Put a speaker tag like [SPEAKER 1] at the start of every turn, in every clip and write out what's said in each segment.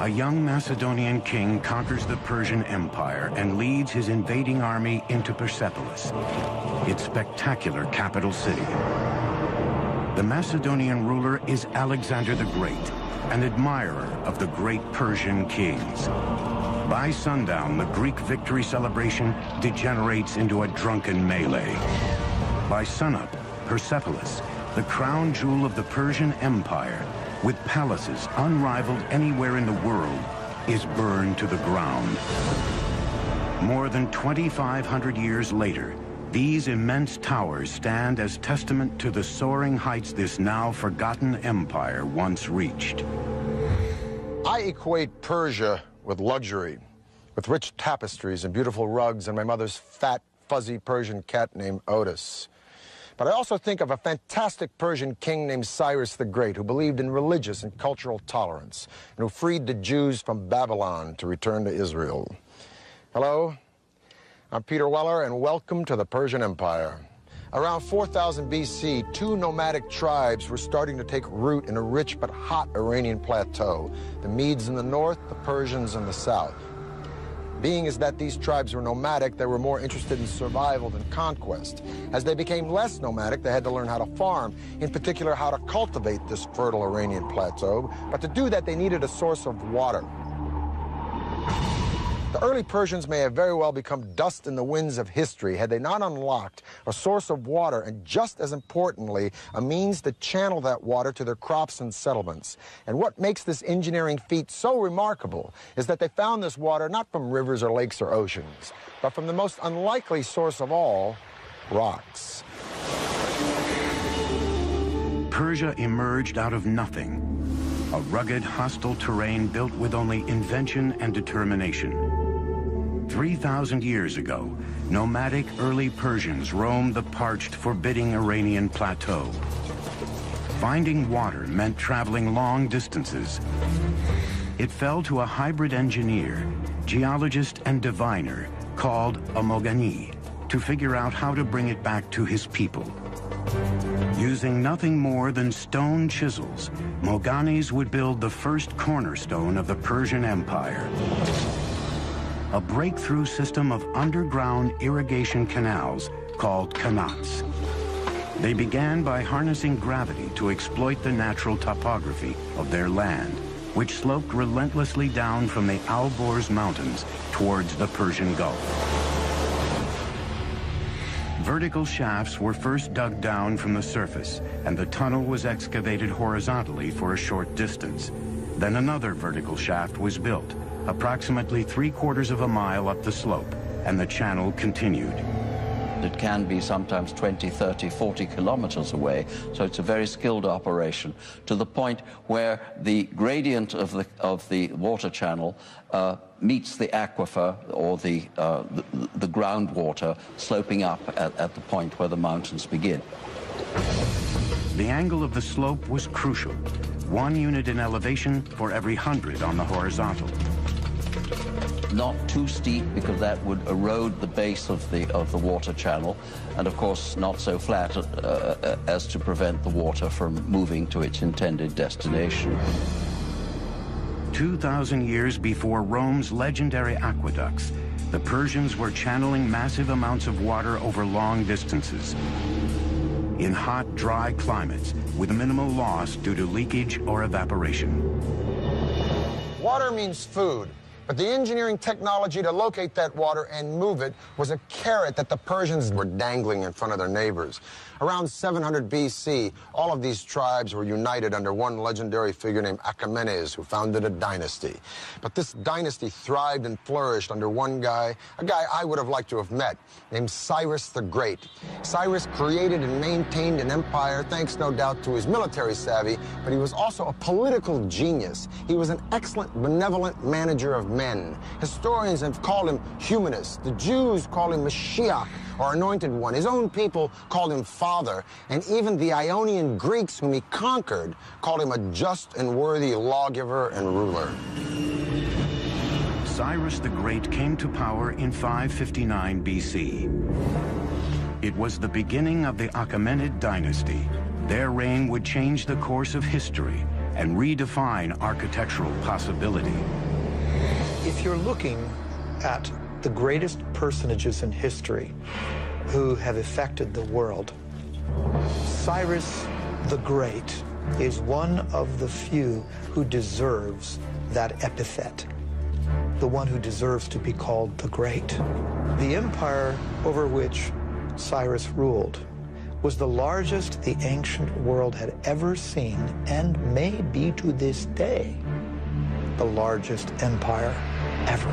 [SPEAKER 1] a young Macedonian king conquers the Persian Empire and leads his invading army into Persepolis, its spectacular capital city. The Macedonian ruler is Alexander the Great, an admirer of the great Persian kings. By sundown, the Greek victory celebration degenerates into a drunken melee. By sunup, Persepolis, the crown jewel of the Persian Empire, with palaces unrivaled anywhere in the world, is burned to the ground. More than 2,500 years later, these immense towers stand as testament to the soaring heights this now forgotten empire once reached.
[SPEAKER 2] I equate Persia with luxury, with rich tapestries and beautiful rugs and my mother's fat, fuzzy Persian cat named Otis. But I also think of a fantastic Persian king named Cyrus the Great, who believed in religious and cultural tolerance, and who freed the Jews from Babylon to return to Israel. Hello, I'm Peter Weller, and welcome to the Persian Empire. Around 4000 BC, two nomadic tribes were starting to take root in a rich but hot Iranian plateau, the Medes in the north, the Persians in the south. Being as that these tribes were nomadic, they were more interested in survival than conquest. As they became less nomadic, they had to learn how to farm, in particular how to cultivate this fertile Iranian plateau. But to do that, they needed a source of water. The early Persians may have very well become dust in the winds of history had they not unlocked a source of water and, just as importantly, a means to channel that water to their crops and settlements. And what makes this engineering feat so remarkable is that they found this water not from rivers or lakes or oceans, but from the most unlikely source of all, rocks.
[SPEAKER 1] Persia emerged out of nothing, a rugged, hostile terrain built with only invention and determination. 3,000 years ago, nomadic early Persians roamed the parched, forbidding Iranian plateau. Finding water meant traveling long distances. It fell to a hybrid engineer, geologist and diviner called a Mogani to figure out how to bring it back to his people. Using nothing more than stone chisels, Moganis would build the first cornerstone of the Persian Empire. A breakthrough system of underground irrigation canals called qanats. They began by harnessing gravity to exploit the natural topography of their land, which sloped relentlessly down from the Alborz Mountains towards the Persian Gulf. Vertical shafts were first dug down from the surface, and the tunnel was excavated horizontally for a short distance. Then another vertical shaft was built, approximately 3/4 of a mile up the slope, and the channel continued.
[SPEAKER 3] It can be sometimes 20, 30, 40 kilometers away, so it's a very skilled operation, to the point where the gradient of the water channel meets the aquifer, or the groundwater, sloping up at the point where the mountains begin.
[SPEAKER 1] The angle of the slope was crucial. 1 unit in elevation for every 100 on the horizontal.
[SPEAKER 3] Not too steep, because that would erode the base of the water channel, and of course not so flat as to prevent the water from moving to its intended destination.
[SPEAKER 1] 2,000 years before Rome's legendary aqueducts, the Persians were channeling massive amounts of water over long distances. In hot, dry climates, with minimal loss due to leakage or evaporation.
[SPEAKER 2] Water means food. But the engineering technology to locate that water and move it was a carrot that the Persians were dangling in front of their neighbors. Around 700 BC, all of these tribes were united under one legendary figure named Achaemenes, who founded a dynasty. But this dynasty thrived and flourished under one guy, a guy I would have liked to have met, named Cyrus the Great. Cyrus created and maintained an empire thanks, no doubt, to his military savvy, but he was also a political genius. He was an excellent, benevolent manager of men. Historians have called him humanist. The Jews call him Mashiach, or anointed one. His own people called him father, and even the Ionian Greeks whom he conquered called him a just and worthy lawgiver and ruler.
[SPEAKER 1] Cyrus the Great came to power in 559 BC. It was the beginning of the Achaemenid dynasty. Their reign would change the course of history and redefine architectural possibility.
[SPEAKER 4] If you're looking at the greatest personages in history who have affected the world, Cyrus the Great is one of the few who deserves that epithet, the one who deserves to be called the Great. The empire over which Cyrus ruled was the largest the ancient world had ever seen, and may be to this day the largest empire ever.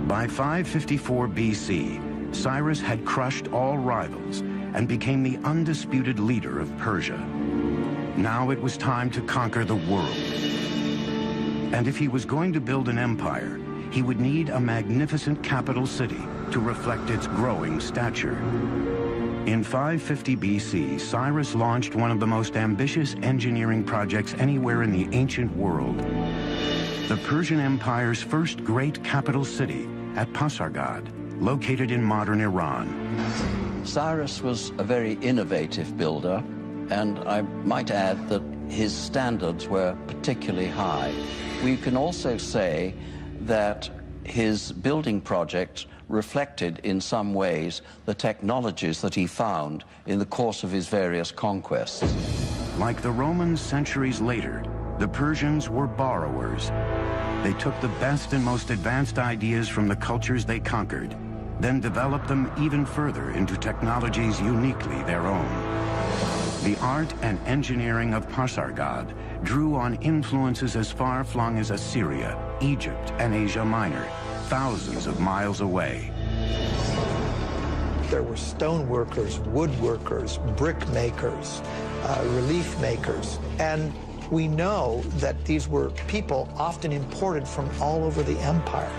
[SPEAKER 1] By 554 BC, Cyrus had crushed all rivals and became the undisputed leader of Persia. Now it was time to conquer the world. And if he was going to build an empire, he would need a magnificent capital city to reflect its growing stature. In 550 BC, Cyrus launched one of the most ambitious engineering projects anywhere in the ancient world. The Persian Empire's first great capital city at Pasargad, located in modern Iran.
[SPEAKER 3] Cyrus was a very innovative builder, and I might add that his standards were particularly high. We can also say that his building project reflected in some ways the technologies that he found in the course of his various conquests.
[SPEAKER 1] Like the Romans centuries later, the Persians were borrowers. They took the best and most advanced ideas from the cultures they conquered, then developed them even further into technologies uniquely their own. The art and engineering of Pasargad drew on influences as far-flung as Assyria, Egypt, and Asia Minor, thousands of miles away.
[SPEAKER 4] There were stone workers, woodworkers, brick makers, relief makers, and we know that these were people often imported from all over the empire.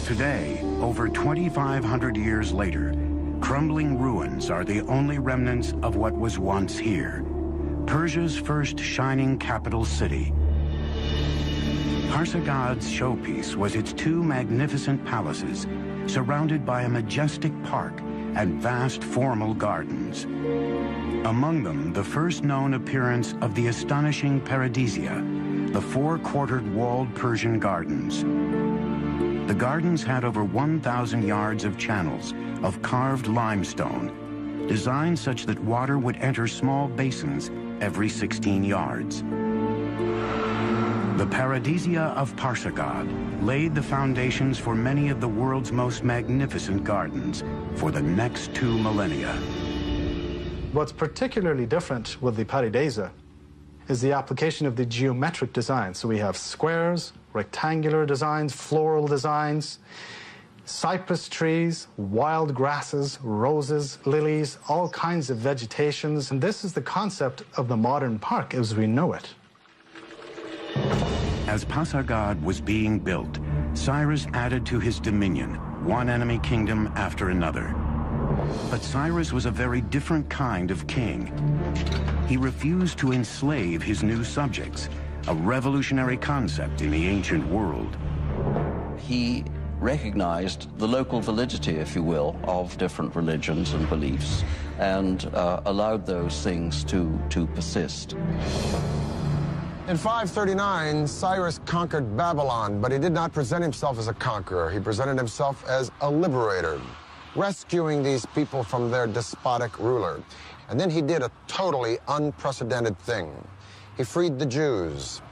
[SPEAKER 1] Today, over 2,500 years later, crumbling ruins are the only remnants of what was once here, Persia's first shining capital city. Pasargad's showpiece was its two magnificent palaces, surrounded by a majestic park and vast formal gardens. Among them, the first known appearance of the astonishing Paradisia, the four-quartered walled Persian gardens. The gardens had over 1,000 yards of channels of carved limestone, designed such that water would enter small basins every 16 yards. The Paradisia of Pasargad laid the foundations for many of the world's most magnificent gardens for the next 2 millennia.
[SPEAKER 5] What's particularly different with the Paradisia is the application of the geometric design. So we have squares, rectangular designs, floral designs, cypress trees, wild grasses, roses, lilies, all kinds of vegetations. And this is the concept of the modern park as we know it.
[SPEAKER 1] As Pasargad was being built, Cyrus added to his dominion one enemy kingdom after another. But Cyrus was a very different kind of king. He refused to enslave his new subjects, a revolutionary concept in the ancient world.
[SPEAKER 3] He recognized the local validity, if you will, of different religions and beliefs, and allowed those things to persist.
[SPEAKER 2] In 539, Cyrus conquered Babylon, but he did not present himself as a conqueror. He presented himself as a liberator, rescuing these people from their despotic ruler. And then he did a totally unprecedented thing. He freed the Jews.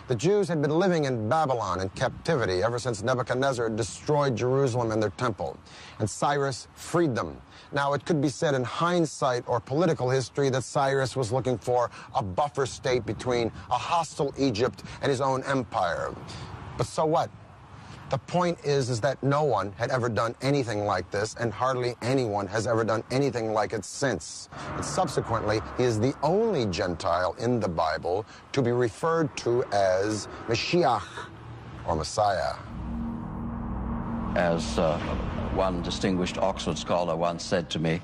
[SPEAKER 2] The Jews had been living in Babylon in captivity ever since Nebuchadnezzar destroyed Jerusalem and their temple, and Cyrus freed them. Now, it could be said in hindsight or political history that Cyrus was looking for a buffer state between a hostile Egypt and his own empire. But so what? The point is that no one had ever done anything like this, and hardly anyone has ever done anything like it since. And subsequently, he is the only Gentile in the Bible to be referred to as Mashiach, or Messiah.
[SPEAKER 3] As one distinguished Oxford scholar once said to me,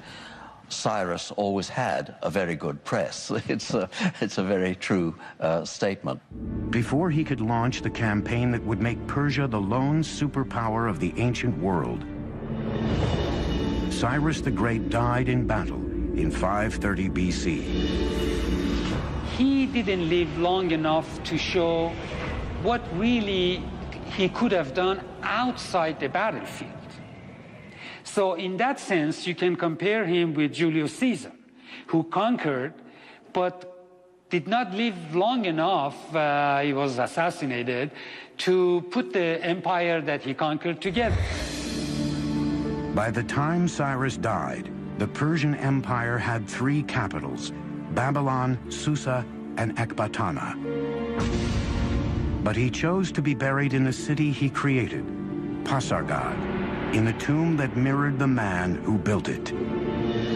[SPEAKER 3] Cyrus always had a very good press. It's a very true statement.
[SPEAKER 1] Before he could launch the campaign that would make Persia the lone superpower of the ancient world, Cyrus the Great died in battle in 530 BC.
[SPEAKER 6] He didn't live long enough to show what really he could have done outside the battlefield. So in that sense, you can compare him with Julius Caesar, who conquered, but did not live long enough, he was assassinated, to put the empire that he conquered together.
[SPEAKER 1] By the time Cyrus died, the Persian Empire had 3 capitals, Babylon, Susa, and Ecbatana. But he chose to be buried in the city he created, Pasargad, in the tomb that mirrored the man who built it.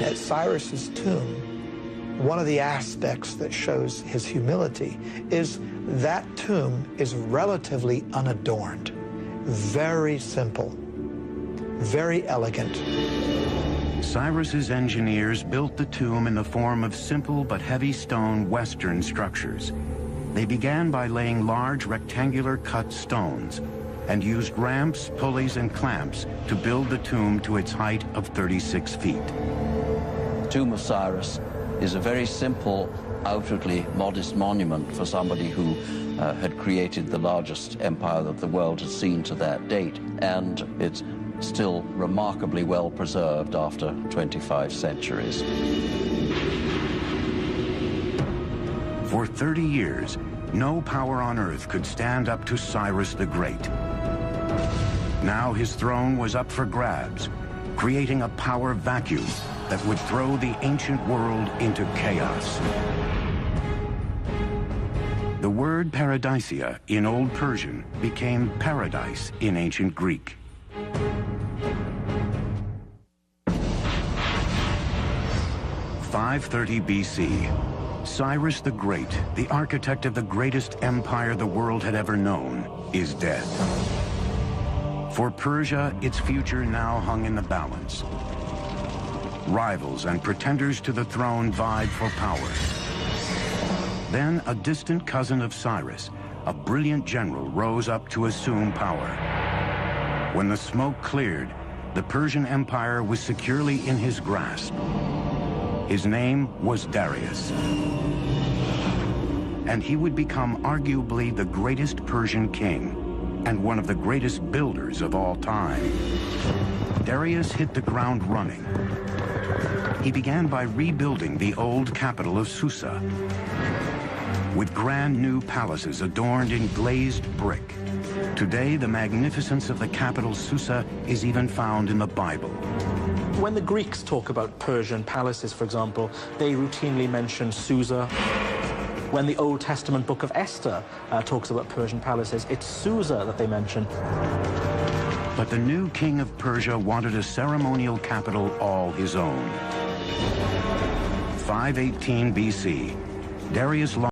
[SPEAKER 4] At Cyrus's tomb, one of the aspects that shows his humility is that tomb is relatively unadorned, very simple, very elegant.
[SPEAKER 1] Cyrus's engineers built the tomb in the form of simple but heavy stone Western structures. They began by laying large rectangular cut stones and used ramps, pulleys, and clamps to build the tomb to its height of 36 feet.
[SPEAKER 3] The tomb of Cyrus is a very simple, outwardly modest monument for somebody who had created the largest empire that the world had seen to that date, and it's still remarkably well preserved after 25 centuries.
[SPEAKER 1] For 30 years, no power on earth could stand up to Cyrus the Great. Now his throne was up for grabs, creating a power vacuum that would throw the ancient world into chaos. The word paradisia in Old Persian became paradise in ancient Greek. "530 BC. Cyrus the Great, the architect of the greatest empire the world had ever known, is dead. For Persia, its future now hung in the balance. Rivals and pretenders to the throne vied for power. Then a distant cousin of Cyrus, a brilliant general, rose up to assume power. When the smoke cleared, the Persian Empire was securely in his grasp. His name was Darius. And he would become arguably the greatest Persian king and one of the greatest builders of all time. Darius hit the ground running. He began by rebuilding the old capital of Susa with grand new palaces adorned in glazed brick. Today, the magnificence of the capital Susa is even found in the Bible.
[SPEAKER 7] When the Greeks talk about Persian palaces, for example, they routinely mention Susa. When the Old Testament book of Esther talks about Persian palaces, it's Susa that they mention.
[SPEAKER 1] But the new king of Persia wanted a ceremonial capital all his own. 518 BC, Darius